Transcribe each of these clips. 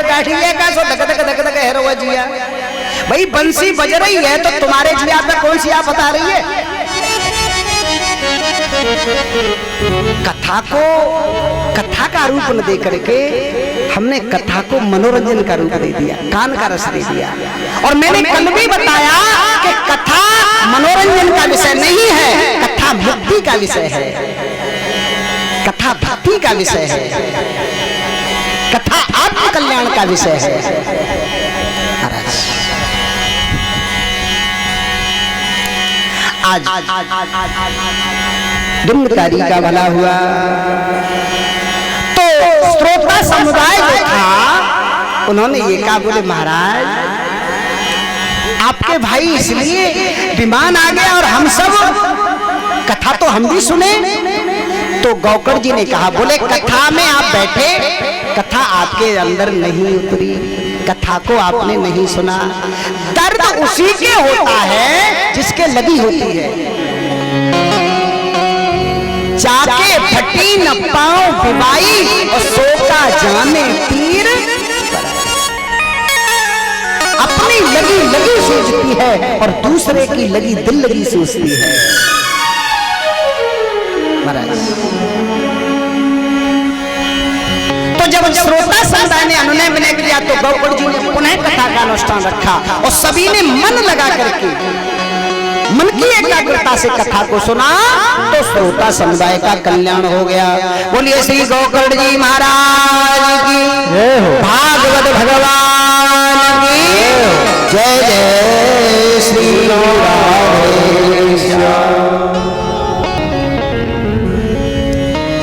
काटी है का सो धक धक धक धक हेरो जिया। भाई बंसी बज रही है तो तुम्हारे जिया पे कौन सी आप बता रही है? कथा को कथा का रूप न दे करके हमने कथा को मनोरंजन का रूप दे दिया, कान का रस दे दिया। और मैंने कल भी बताया कि कथा मनोरंजन का विषय नहीं है, कथा मुक्ति का विषय है, कथा भक्ति का विषय है, कथा आत्म कल्याण का विषय है। आज दुर्मकारी का भला हुआ तो श्रोता समुदाय जो था उन्होंने ये कहा, बोले महाराज आपके भाई इसलिए विमान आ गया और हम सब कथा तो हम भी सुने। तो गौकर्ण जी ने कहा, बोले कथा में आप बैठे, कथा आपके अंदर नहीं उतरी, कथा को आपने नहीं सुना। दर्द उसी के होता है जिसके लगी होती है। जाके फटी न पाँव बिवाई और सोका जाने तीर। अपनी लगी लगी सूझती है और दूसरे की लगी दिल लगी सूझती है। महाराज तो जब श्रोता समुदाय ने अनुनय विनय किया तो गौकर्ण जी ने पुनः कथा का अनुष्ठान रखा और सभी ने मन लगा करके मन की एकाग्रता से कथा को सुना तो श्रोता समुदाय का कल्याण हो गया। बोलिए श्री गौकर्ण जी महाराज की, भागवत भगवान की जय जय श्री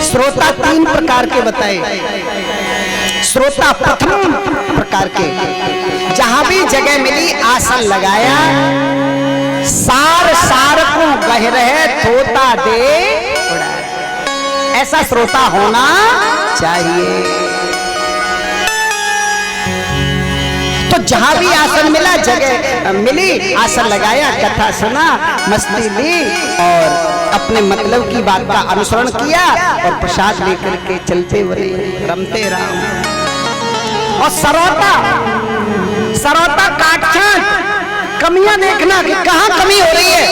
श्रोता तीन प्रकार के बताए। श्रोता प्रथम प्रकार के, जहां भी जगह मिली आसन लगाया, सार सार को बह रहे तोता दे उड़ाए। ऐसा श्रोता होना चाहिए। तो जहां भी आसन मिला, जगह मिली, आसन लगाया, कथा सुना, मस्ती ली और अपने मतलब की बात का अनुसरण किया और प्रसाद लेकर के चलते हुए रमते राम। और सरौता सरौता काटछांट कमियां देखना कि कहां कमी हो रही है।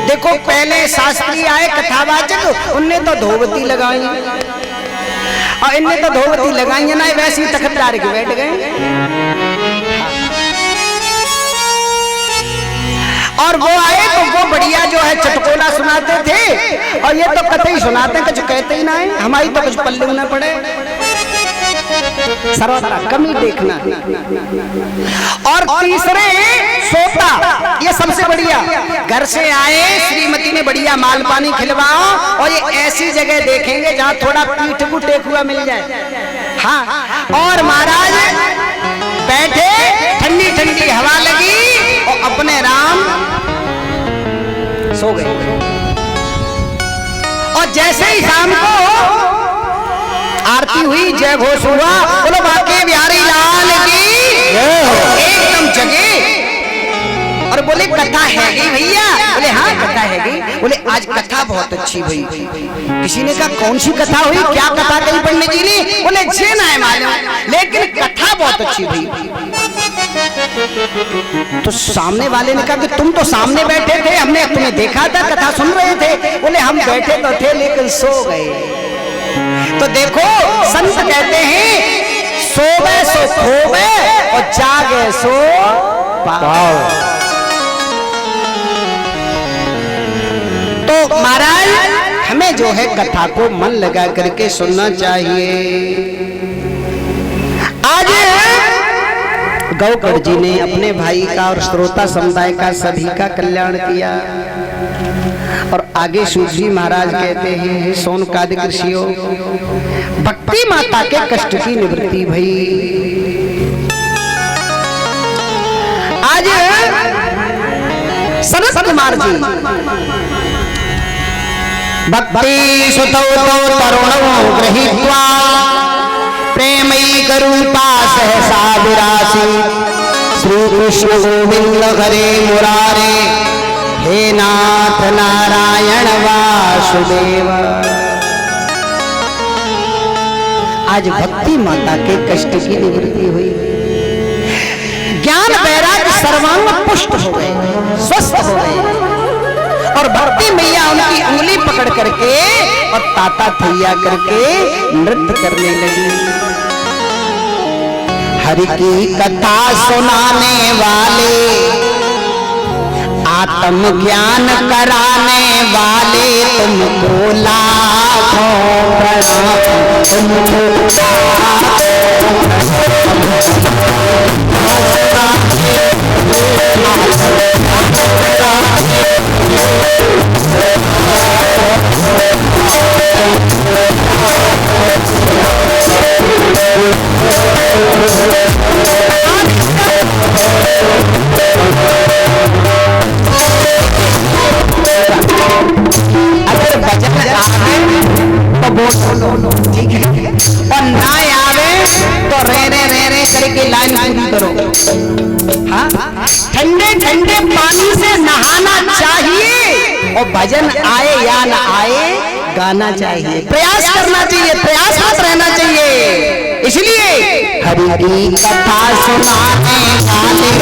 देखो पहले शास्त्री आए कथावाचक, उनने तो धोवती लगाई और इनने तो धोवती लगाई ना, वैसे ही तखतदार के बैठ गए। और वो आए तो वो बढ़िया जो है चटकोला सुनाते थे और ये तो कथे ही सुनाते, कुछ कहते ही ना है, हमारी तो कुछ पल्ले न पड़े। सरौता कमी देखना। और तीसरे सोता, ये सबसे बढ़िया, घर से आए श्रीमती ने बढ़िया माल पानी खिलवाओ और ये ऐसी जगह देखेंगे जहां थोड़ा पीठ को टेकुआ मिल जाए। हाँ, और महाराज बैठे, ठंडी ठंडी हवा लगी और अपने राम सो गए। और जैसे ही शाम को आरती हुई, जय घोष हुआ, बोलो बाके बिहारी लाल की, एकदम जगे और बोले कथा हैगी भैया? बोले हाँ कथा हैगी। बोले आज कथा बहुत अच्छी हुई। किसी ने कहा कौन सी कथा हुई, क्या कथा कही पंडित जी ने? बोले जे ना है मालूम, लेकिन कथा बहुत अच्छी हुई। तो सामने वाले ने कहा कि तुम तो सामने बैठे थे, हमने तुम्हें देखा था, कथा सुन रहे थे। बोले हम बैठे तो थे लेकिन सो गए। तो देखो संत कहते हैं सोवे सो खोवे और जागे सो पाओ। तो महाराज हमें जो है कथा को मन लगा करके सुनना चाहिए। आज गौकर्ण जी ने अपने भाई का और श्रोता समुदाय का सभी का कल्याण किया। और आगे सूजी महाराज कहते हैं, सोनकादिक ऋषियों, भक्ति माता के कष्ट की निवृत्ति भई। आज सनत कुमार जी भक्ति सुतौ तरुणौ गृहीत्वा प्रेमयी करूपा सहसा विरासी श्री कृष्ण गोविंद हरे मुरारे हे नाथ नारायण वासुदेव। आज भक्ति माता के कष्ट की निवृत्ति हुई, ज्ञान वैराग्य सर्वांग पुष्ट हो गए, स्वस्थ हो गए। और भक्ति मैया उनकी उंगली पकड़ करके और ताता थैया करके नृत्य करने लगी। हरि की कथा सुनाने वाले, आत्म ज्ञान कराने वाले, तुमको लाखों प्रणाम, तुमको अगर भजन आवे तो बोलो ठीक है, और ना आवे तो रे करके लाइन पूरी करो। हाँ, ठंडे ठंडे पानी से नहाना चाहिए और भजन आए या ना आए गाना चाहिए, प्रयास करना चाहिए, प्रयास मत रहना चाहिए। इसलिए हरि की कथा सुनाने वाले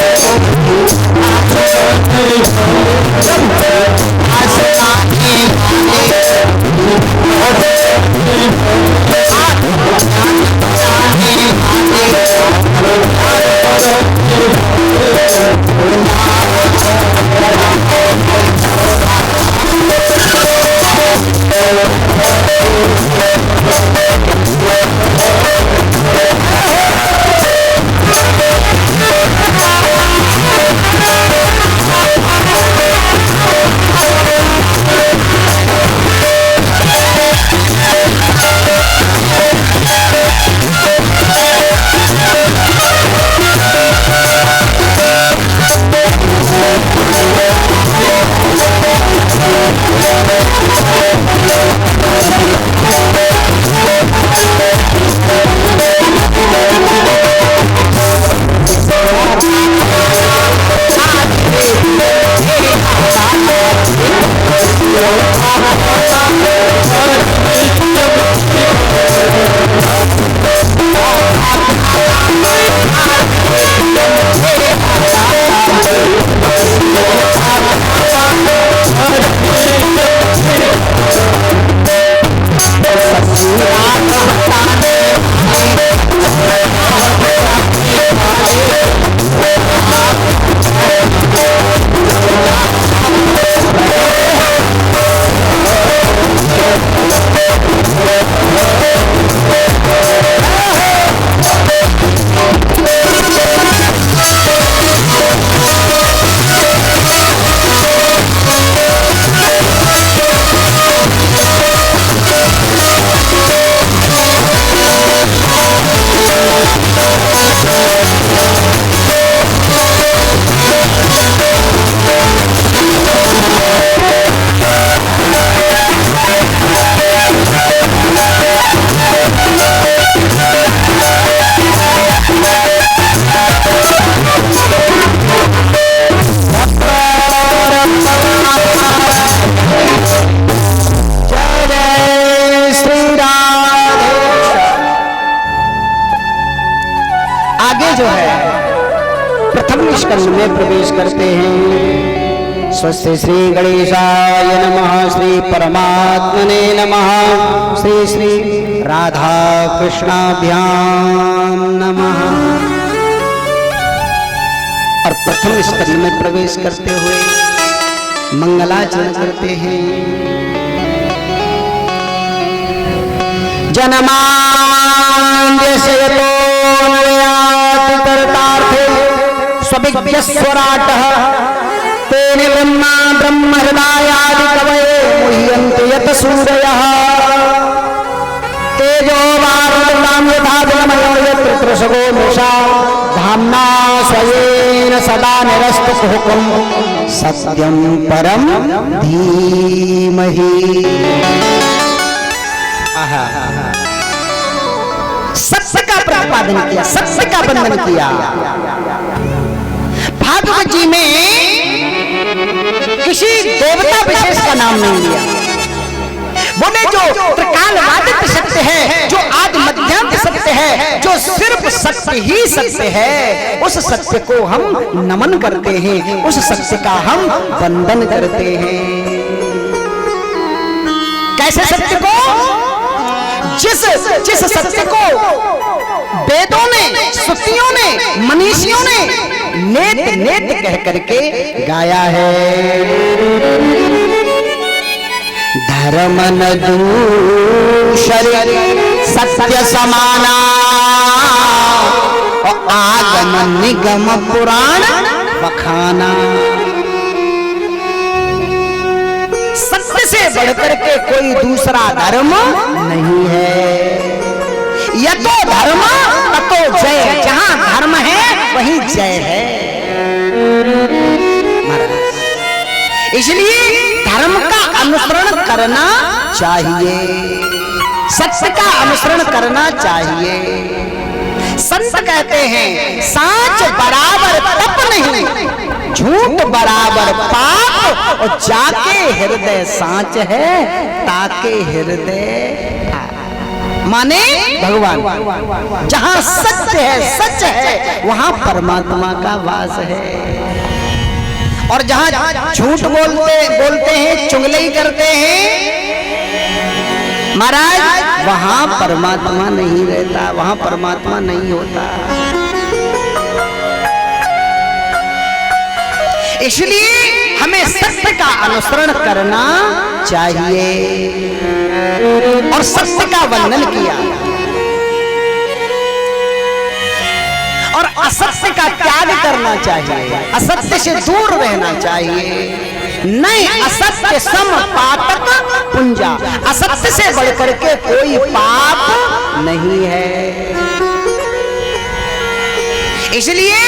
में प्रवेश करते हैं। स्वस्ति श्री गणेशाय नमः, श्री परमात्मने नमः, श्री श्री राधा कृष्णाभ्याम नमः। और प्रथम स्कंद में प्रवेश करते हुए मंगलाचरण करते हैं। जन्माद्यस्य स्वराटः तेन ब्रह्मा ब्रह्म हृदयादि कवये मुह्यन्ति यत सूरयः तेजो वारुणं यथा विनिमयो यत्र तृषगो मृषा धाम्ना स्वेन सदा निरस्तकुहकं सत्यं परं धीमहि। सत्य का प्रतिपादन किया, सत्य का बंधन किया। भागवत जी में किसी देवता विशेष का नाम नहीं लिया। बोले जो त्रिकाल आदित्य सत्य है, जो आदि मध्यांत सत्य जो सिर्फ सत्य ही सत्य है, उस सत्य को हम नमन करते हैं, उस सत्य का हम वंदन करते हैं। कैसे सत्य को? जिस सत्य को वेदों ने, श्रुतियों ने, मनीषियों ने नेत नेत कह करके गाया है। धर्म न दूषर सत्य समाना, और आगम निगम पुराण बखाना। सत्य से बढ़कर के कोई दूसरा धर्म नहीं है। यतो धर्म ततो जय, जहां धर्म है वहीं जय है। इसलिए धर्म का अनुसरण करना चाहिए, सत्य का अनुसरण करना चाहिए। संत कहते हैं साच बराबर तप नहीं, झूठ बराबर पाप, और जाके हृदय साच है ताके हृदय। माने भगवान, जहां सत्य है, सच है, वहां परमात्मा का वास है। और जहां झूठ बोलते हैं, चुगली करते हैं महाराज, वहां परमात्मा नहीं रहता, वहां परमात्मा नहीं होता। इसलिए हमें सत्य का अनुसरण करना चाहिए और सत्य का वंदन किया, और असत्य का त्याग करना चाहिए, असत्य से दूर रहना चाहिए। नहीं असत्य सम पातक पुंजा, असत्य से बढ़कर के कोई पाप नहीं है। इसलिए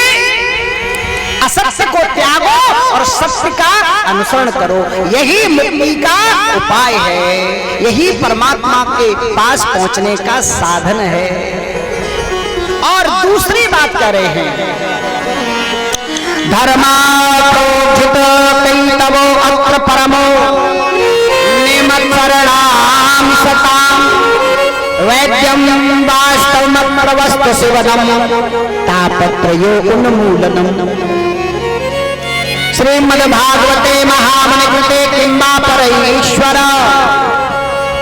असत्य को त्यागो और सत्य का अनुसरण करो, यही मुक्ति का उपाय है, यही परमात्मा के पास पहुंचने का साधन है। और दूसरी बात कर रहे हैं, धर्माप्रोक्षित कैतवो अत्र परमो निमत्सरणाम सताम वैद्यम वास्तवमत्र वस्तु शिवनम तापत्रयो उन्मूलनम। श्रीमद्भागवते महामनि कृते किंबा परईश्वर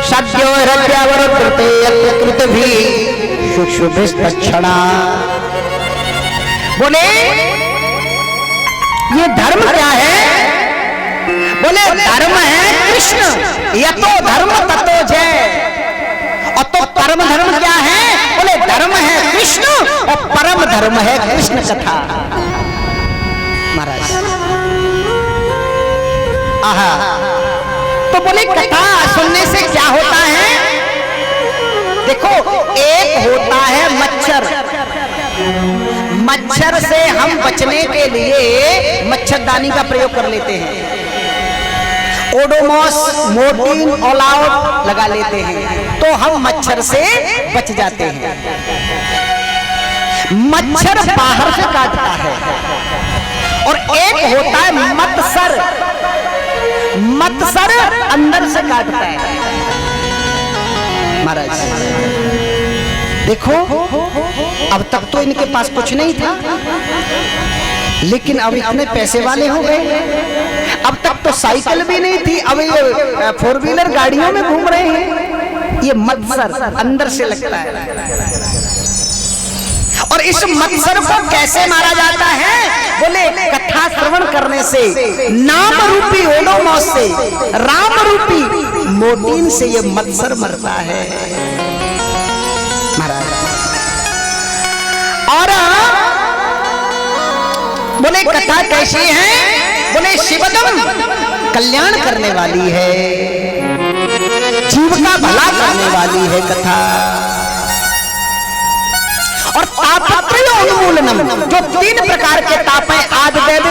सद्यो हृदयवरुते यत्र कृतभि शुशुभिस्तक्षणा। बोले ये धर्म क्या है? बोले धर्म है कृष्ण, यतो धर्म ततो जय। और तो परम धर्म क्या है? बोले धर्म है कृष्ण और परम धर्म है कृष्ण कथा। महाराज आहा, तो बोले कथा सुनने से क्या होता है? देखो, एक होता है मच्छर, मच्छर से हम बचने के लिए मच्छरदानी का प्रयोग कर लेते हैं, ओडोमॉस, मोर्टीन, ऑल आउट लगा लेते हैं, तो हम मच्छर से बच जाते हैं। मच्छर बाहर से काटता है, और एक होता है मत्सर, मत्सर अंदर से काटता है। महाराज देखो, अब तक तो इनके पास कुछ नहीं था, लेकिन अब इतने पैसे वाले हो गए। अब तक तो साइकिल भी नहीं थी, अब ये 4 व्हीलर गाड़ियों में घूम रहे हैं। ये मत्सर अंदर से लगता है। और इस मत्सर को कैसे मारा जाता है? बोले कथा श्रवण करने से, नाम रूपी ओडोमॉस से, राम रूपी मोर्टीन से ये मत्सर मरता है महाराज। और बोले कथा कैसी है? बोले शिवदम कल्याण करने वाली है, जीव का भला करने वाली है कथा। और तापत्रय उन्मूलनम, जो 3 प्रकार के ताप हैं, आदिदेव